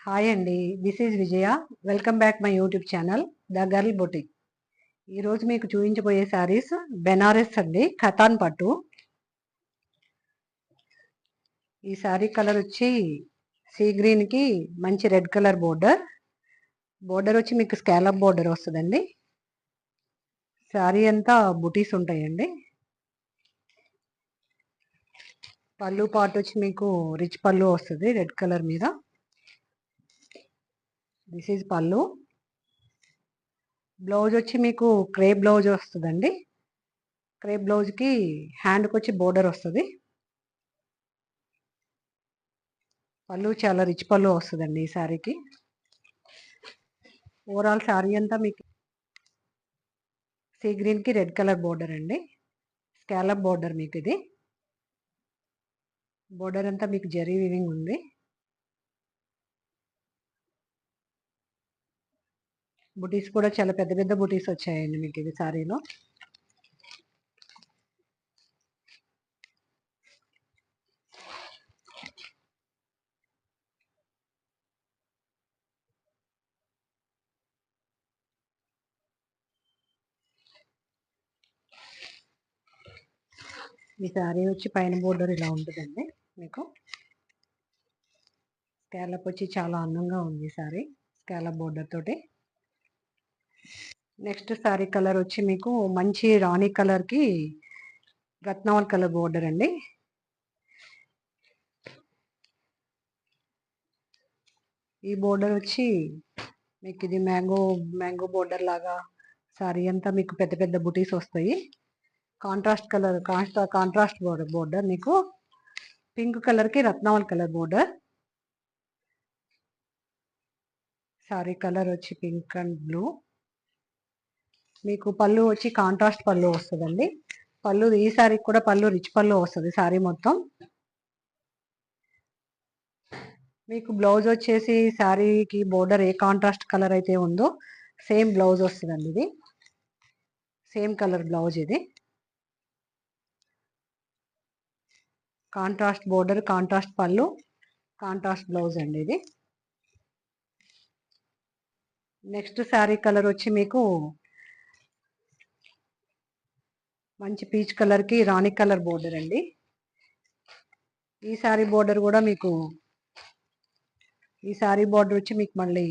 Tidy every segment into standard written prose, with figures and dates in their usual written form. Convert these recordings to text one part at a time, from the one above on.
Hi అండి. This is Vijaya. Welcome back my YouTube channel the girl boutique. ఈరోజు మీకు చూపించబోయే శారీస్ బెనారస్ అండి, ఖతాన్ పట్టు. ఈ శారీ కలర్ వచ్చి సీ గ్రీన్కి మంచి రెడ్ కలర్ బోర్డర్. బోర్డర్ వచ్చి మీకు స్కాలప్ బోర్డర్ వస్తుందండి. శారీ అంతా బుటీస్ ఉంటాయండి. పళ్ళు పార్ట్ వచ్చి మీకు రిచ్ పళ్ళు వస్తుంది రెడ్ కలర్ మీద. దిస్ ఈజ్ పళ్ళు. బ్లౌజ్ వచ్చి మీకు క్రేప్ బ్లౌజ్ వస్తుందండి. క్రేప్ బ్లౌజ్కి హ్యాండ్కి వచ్చి బోర్డర్ వస్తుంది. పళ్ళు చాలా రిచ్ పళ్ళు వస్తుందండి ఈ శారీకి. ఓవరాల్ శారీ అంతా మీకు సీ గ్రీన్కి రెడ్ కలర్ బోర్డర్ అండి. స్కాలప్ బోర్డర్ మీకు ఇది. బోర్డర్ అంతా మీకు జరీ వీవింగ్ ఉంది. బుటీస్ కూడా చాలా పెద్ద పెద్ద బుటీస్ వచ్చాయండి మీకు ఇది శారీలో. ఈ శారీ వచ్చి పైన బోర్డర్ ఇలా ఉంటుందండి మీకు. స్కాలప్ వచ్చి చాలా అందంగా ఉంది ఈ శారీ స్కాలప్ బోర్డర్ తోటి. నెక్స్ట్ శారీ కలర్ వచ్చి మీకు మంచి రాణి కలర్కి రత్నావల్ కలర్ బోర్డర్ అండి. ఈ బోర్డర్ వచ్చి మీకు ఇది మ్యాంగో బోర్డర్ లాగా శారీ అంతా మీకు పెద్ద పెద్ద బుటీస్ వస్తాయి. కాంట్రాస్ట్ కలర్ కాంట్రాస్ట్ బోర్డర్ మీకు పింక్ కలర్కి రత్నావల్ కలర్ బోర్డర్. శారీ కలర్ వచ్చి పింక్ అండ్ బ్లూ. మీకు పళ్ళు వచ్చి కాంట్రాస్ట్ పళ్ళు వస్తుందండి. పళ్ళు ఈ శారీకి కూడా పళ్ళు రిచ్ పళ్ళు వస్తుంది శారీ మొత్తం. మీకు బ్లౌజ్ వచ్చేసి శారీకి బోర్డర్ ఏ కాంట్రాస్ట్ కలర్ అయితే ఉందో సేమ్ బ్లౌజ్ వస్తుందండి. ఇది సేమ్ కలర్ బ్లౌజ్. ఇది కాంట్రాస్ట్ బోర్డర్, కాంట్రాస్ట్ పళ్ళు, కాంట్రాస్ట్ బ్లౌజ్ అండి ఇది. నెక్స్ట్ శారీ కలర్ వచ్చి మీకు మంచి పీచ్ కలర్కి రాణి కలర్ బోర్డర్ అండి. ఈ శారీ బోర్డర్ కూడా మీకు ఈ శారీ బోర్డర్ వచ్చి మీకు మళ్ళీ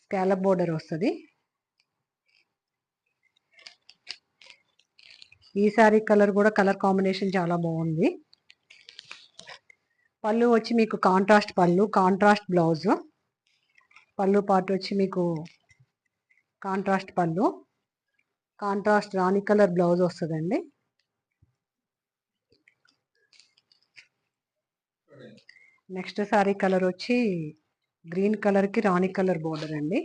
స్కాలప్ బోర్డర్ వస్తుంది. ఈ శారీ కలర్ కూడా కలర్ కాంబినేషన్ చాలా బాగుంది. పళ్ళు వచ్చి మీకు కాంట్రాస్ట్ పళ్ళు, కాంట్రాస్ట్ బ్లౌజ్. పళ్ళు పార్ట్ వచ్చి మీకు కాంట్రాస్ట్ పళ్ళు, కాంట్రాస్ట్ రాణి కలర్ బ్లౌజ్ వస్తుందండి. నెక్స్ట్ శారీ కలర్ వచ్చి గ్రీన్ కలర్కి రాణి కలర్ బోర్డర్ అండి.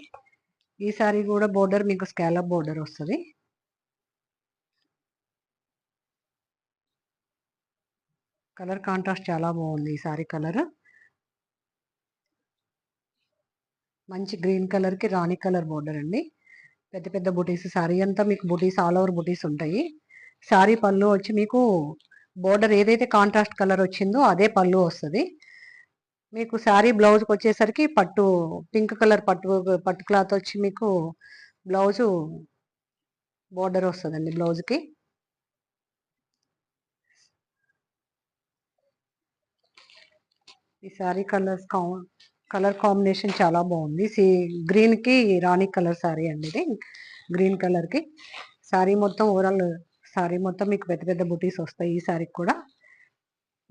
ఈ శారీ కూడా బోర్డర్ మీకు స్కాలప్ బోర్డర్ వస్తుంది. కలర్ కాంట్రాస్ట్ చాలా బాగుంది ఈ శారీ కలర్. మంచి గ్రీన్ కలర్కి రాణి కలర్ బోర్డర్ అండి. పెద్ద పెద్ద బుటీస్ శారీ అంతా మీకు బుటీస్ ఆల్ ఓవర్ బుటీస్ ఉంటాయి. శారీ పళ్ళు వచ్చి మీకు బోర్డర్ ఏదైతే కాంట్రాస్ట్ కలర్ వచ్చిందో అదే పళ్ళు వస్తుంది. మీకు శారీ బ్లౌజ్కి వచ్చేసరికి పింక్ కలర్ పట్టు క్లాత్ వచ్చి మీకు బ్లౌజు బోర్డర్ వస్తుందండి బ్లౌజ్కి. ఈ శారీ కలర్ కాంబినేషన్ చాలా బాగుంది. గ్రీన్కి రాణి కలర్ శారీ అండి ఇది. గ్రీన్ కలర్కి శారీ మొత్తం ఓవరాల్ శారీ మొత్తం మీకు పెద్ద పెద్ద బుటీస్ వస్తాయి ఈ శారీకి కూడా.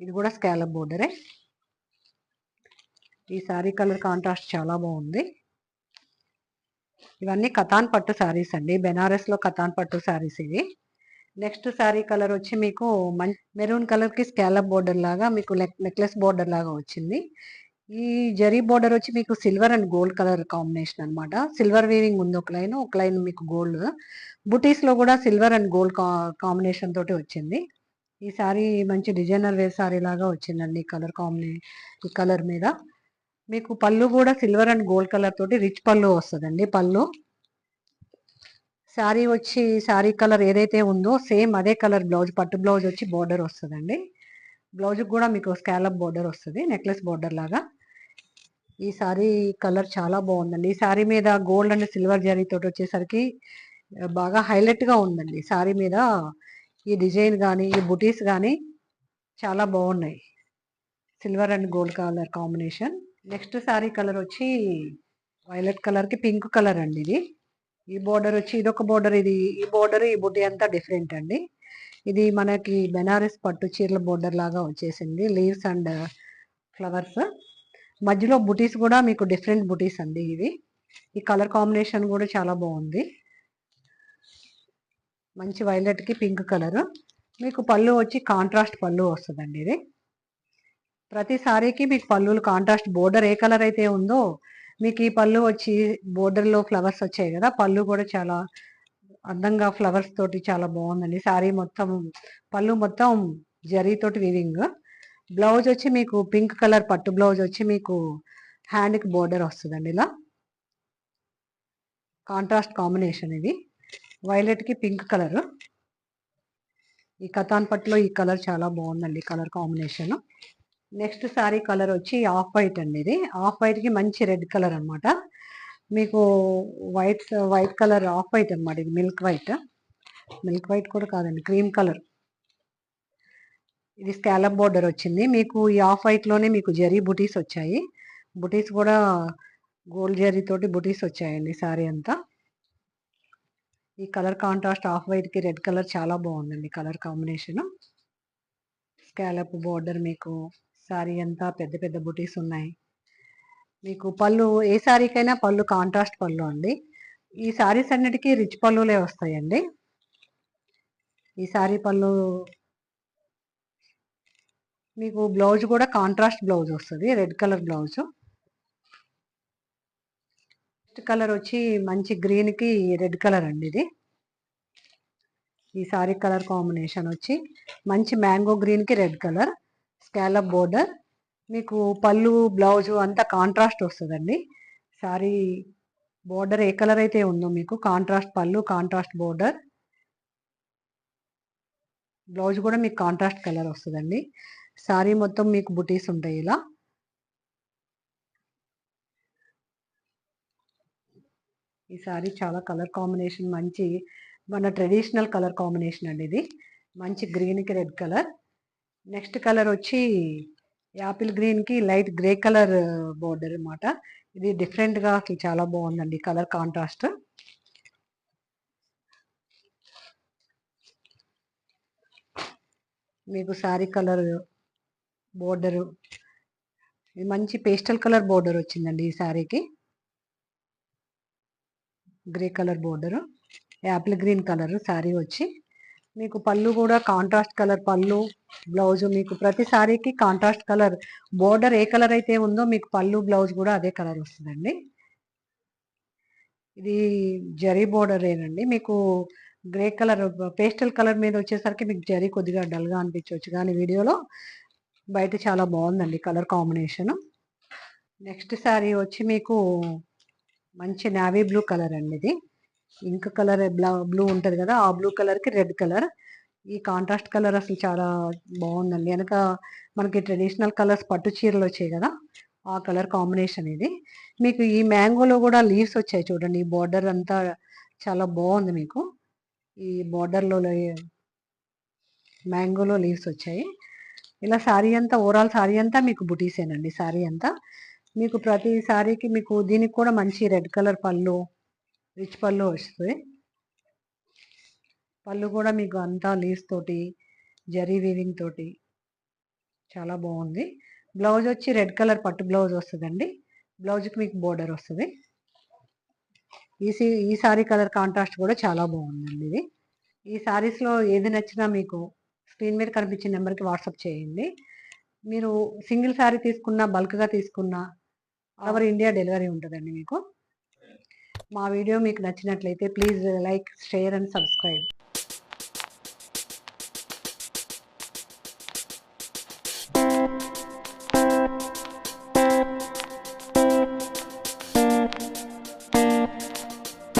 ఇది కూడా స్కాలప్ బోర్డరే. ఈ శారీ కలర్ కాంట్రాస్ట్ చాలా బాగుంది. ఇవన్నీ కతాన్ పట్టు శారీస్ అండి, బెనారస్లో కతాన్ పట్టు శారీస్ ఇవి. నెక్స్ట్ శారీ కలర్ వచ్చి మీకు మెరూన్ కలర్కి స్కాలప్ బోర్డర్ లాగా మీకు నెక్లెస్ బోర్డర్ లాగా వచ్చింది. ఈ జరీ బోర్డర్ వచ్చి మీకు silver and gold colour combination అనమాట. సిల్వర్ వీవింగ్ ఉంది ఒక లైన్ మీకు గోల్డ్. బుటీస్లో కూడా సిల్వర్ అండ్ గోల్డ్ కాంబినేషన్ తోటి వచ్చింది. ఈ శారీ మంచి డిజైనర్ వేర్ శారీ లాగా వచ్చిందండి ఈ కలర్ మీద. మీకు పళ్ళు కూడా సిల్వర్ అండ్ గోల్డ్ కలర్ తోటి రిచ్ పళ్ళు వస్తుందండి. పళ్ళు శారీ కలర్ ఏదైతే ఉందో సేమ్ అదే కలర్ బ్లౌజ్, పట్టు బ్లౌజ్ వచ్చి బోర్డర్ వస్తుందండి. బ్లౌజ్ కూడా మీకు స్కాలప్ బోర్డర్ వస్తుంది నెక్లెస్ బోర్డర్ లాగా. ఈ సారీ కలర్ చాలా బాగుందండి. ఈ సారీ మీద గోల్డ్ అండ్ సిల్వర్ జరీ తోటి వచ్చేసరికి బాగా హైలైట్ గా ఉందండి. సారీ మీద ఈ డిజైన్ కానీ ఈ బుటీస్ కానీ చాలా బాగున్నాయి. Silver and gold colour combination. Next sorry colour వచ్చి వైలెట్ కలర్ కి పింక్ కలర్ అండి. ఇది ఈ బోర్డర్ వచ్చి ఇదొక బోర్డర్, ఇది ఈ బోర్డర్ ఈ బుటీ అంతా డిఫరెంట్ అండి. ఇది మనకి బెనారస్ పట్టు చీరల బోర్డర్ లాగా వచ్చేసింది. లీవ్స్ అండ్ ఫ్లవర్స్ మధ్యలో బుటీస్ కూడా మీకు డిఫరెంట్ బుటీస్ అండి. ఇవి ఈ కలర్ కాంబినేషన్ కూడా చాలా బాగుంది. మంచి వైలెట్ కి పింక్ కలర్. మీకు పళ్ళు వచ్చి కాంట్రాస్ట్ పళ్ళు వస్తుందండి. ఇది ప్రతి సారీకి మీకు పళ్ళులు కాంట్రాస్ట్ బోర్డర్ ఏ కలర్ అయితే ఉందో మీకు ఈ పళ్ళు వచ్చి బోర్డర్ లో ఫ్లవర్స్ వచ్చాయి కదా, పళ్ళు కూడా చాలా అందంగా ఫ్లవర్స్ తోటి చాలా బాగుందండి. సారీ మొత్తం పళ్ళు మొత్తం జరీతోటి వీవింగ్. బ్లౌజ్ వచ్చి మీకు పింక్ కలర్ పట్టు బ్లౌజ్ వచ్చి మీకు హ్యాండ్ కి బోర్డర్ వస్తుందండి. ఇలా కాంట్రాస్ట్ కాంబినేషన్. ఇది వైలెట్ కి పింక్ కలర్. ఈ కతాన్ పట్టులో ఈ కలర్ చాలా బాగుందండి, colour combination. Next sorry colour వచ్చి ఆఫ్ వైట్ అండి. ఇది ఆఫ్ వైట్ కి మంచి రెడ్ కలర్ అనమాట. మీకు వైట్ కలర్ ఆఫ్ వైట్ అనమాట. ఇది మిల్క్ వైట్ కూడా కాదండి, క్రీమ్ కలర్. ఇది స్కాలప్ బోర్డర్ వచ్చింది. మీకు ఈ ఆఫ్ వైట్ లోనే మీకు జరీ బుటీస్ వచ్చాయి. బుటీస్ కూడా గోల్డ్ జరీ తోటి బుటీస్ వచ్చాయండి సారీ అంతా. ఈ కలర్ కాంట్రాస్ట్ ఆఫ్ వైట్ కి రెడ్ కలర్ చాలా బాగుందండి కలర్ కాంబినేషన్. స్కాలప్ బోర్డర్ మీకు సారీ అంతా పెద్ద పెద్ద బుటీస్ ఉన్నాయి. మీకు పళ్ళు ఏ సారీకైనా పళ్ళు కాంట్రాస్ట్ పళ్ళు అండి. ఈ సారీస్ అన్నిటికీ రిచ్ పళ్ళులే వస్తాయండి. ఈ సారీ పళ్ళు మీకు బ్లౌజ్ కూడా కాంట్రాస్ట్ బ్లౌజ్ వస్తుంది, red colour blouse. Next colour వచ్చి మంచి గ్రీన్ కి రెడ్ కలర్ అండి. ఇది ఈ సారీ కలర్ కాంబినేషన్ వచ్చి మంచి మ్యాంగో గ్రీన్ కి రెడ్ కలర్, స్కాలప్ బోర్డర్. మీకు పళ్ళు బ్లౌజ్ అంతా కాంట్రాస్ట్ వస్తుందండి. సారీ బోర్డర్ ఏ కలర్ అయితే ఉందో మీకు కాంట్రాస్ట్ పళ్ళు కాంట్రాస్ట్ బోర్డర్, బ్లౌజ్ కూడా మీకు కాంట్రాస్ట్ కలర్ వస్తుందండి. సారీ మొత్తం మీకు బుటీస్ ఉంటాయి ఇలా. ఈ సారీ చాలా కలర్ కాంబినేషన్ మంచి మన ట్రెడిషనల్ కలర్ కాంబినేషన్ అండి. ఇది మంచి గ్రీన్ కి రెడ్ కలర్. నెక్స్ట్ కలర్ వచ్చి యాపిల్ గ్రీన్ కి లైట్ గ్రే కలర్ బోర్డర్ అనమాట. ఇది డిఫరెంట్ గా అసలు చాలా బాగుందండి కలర్ కాంట్రాస్ట్. మీకు సారీ కలర్ బోర్డరు ఇది మంచి పేస్టల్ కలర్ బోర్డర్ వచ్చిందండి. ఈ సారీకి grey colour border, apple green colour sari వచ్చి మీకు పళ్ళు కూడా కాంట్రాస్ట్ కలర్ పళ్ళు, బ్లౌజ్ మీకు ప్రతి సారీకి కాంట్రాస్ట్ కలర్ బోర్డర్ ఏ కలర్ అయితే ఉందో మీకు పళ్ళు బ్లౌజ్ కూడా అదే కలర్ వస్తుందండి. ఇది జరీ బోర్డర్ ఏనండి. మీకు గ్రే కలర్ పేస్టల్ కలర్ మీద వచ్చేసరికి మీకు జరీ కొద్దిగా డల్ గా అనిపించవచ్చు, కానీ వీడియోలో బయట చాలా బాగుందండి కలర్ కాంబినేషన్. నెక్స్ట్ సారీ వచ్చి మీకు మంచి నావీ బ్లూ కలర్ అండి. ఇది ఇంక్ కలర్ బ్లూ ఉంటది కదా, ఆ బ్లూ కలర్ కి రెడ్ కలర్. ఈ కాంట్రాస్ట్ కలర్ అసలు చాలా బాగుందండి. వెనక మనకి ట్రెడిషనల్ కలర్స్ పట్టు చీరలు వచ్చాయి కదా, ఆ కలర్ కాంబినేషన్ ఇది. మీకు ఈ మ్యాంగోలో కూడా లీవ్స్ వచ్చాయి చూడండి. ఈ బోర్డర్ అంతా చాలా బాగుంది. మీకు ఈ బోర్డర్లో మ్యాంగోలో లీవ్స్ వచ్చాయి. ఇలా శారీ అంతా ఓవరాల్ శారీ అంతా మీకు బుటీసేనండి. శారీ అంతా మీకు ప్రతి శారీకి మీకు దీనికి కూడా మంచి రెడ్ కలర్ పళ్ళు, రిచ్ పళ్ళు వస్తుంది. పళ్ళు కూడా మీకు అంతా లీవ్స్ తోటి జరీ వీవింగ్ తోటి చాలా బాగుంది. బ్లౌజ్ వచ్చి రెడ్ కలర్ పట్టు బ్లౌజ్ వస్తుందండి. బ్లౌజ్కి మీకు బోర్డర్ వస్తుంది. ఈ సారీ కలర్ కాంట్రాస్ట్ కూడా చాలా బాగుందండి. ఇది ఈ సారీస్లో ఏది నచ్చినా మీకు స్క్రీన్ మీద కనిపించే నెంబర్కి వాట్సాప్ చేయండి. మీరు సింగిల్ సారీ తీసుకున్నా బల్క్గా తీసుకున్నా ఆల్ ఓవర్ ఇండియా డెలివరీ ఉంటుందండి మీకు. మా వీడియో మీకు నచ్చినట్లయితే please like, share and subscribe.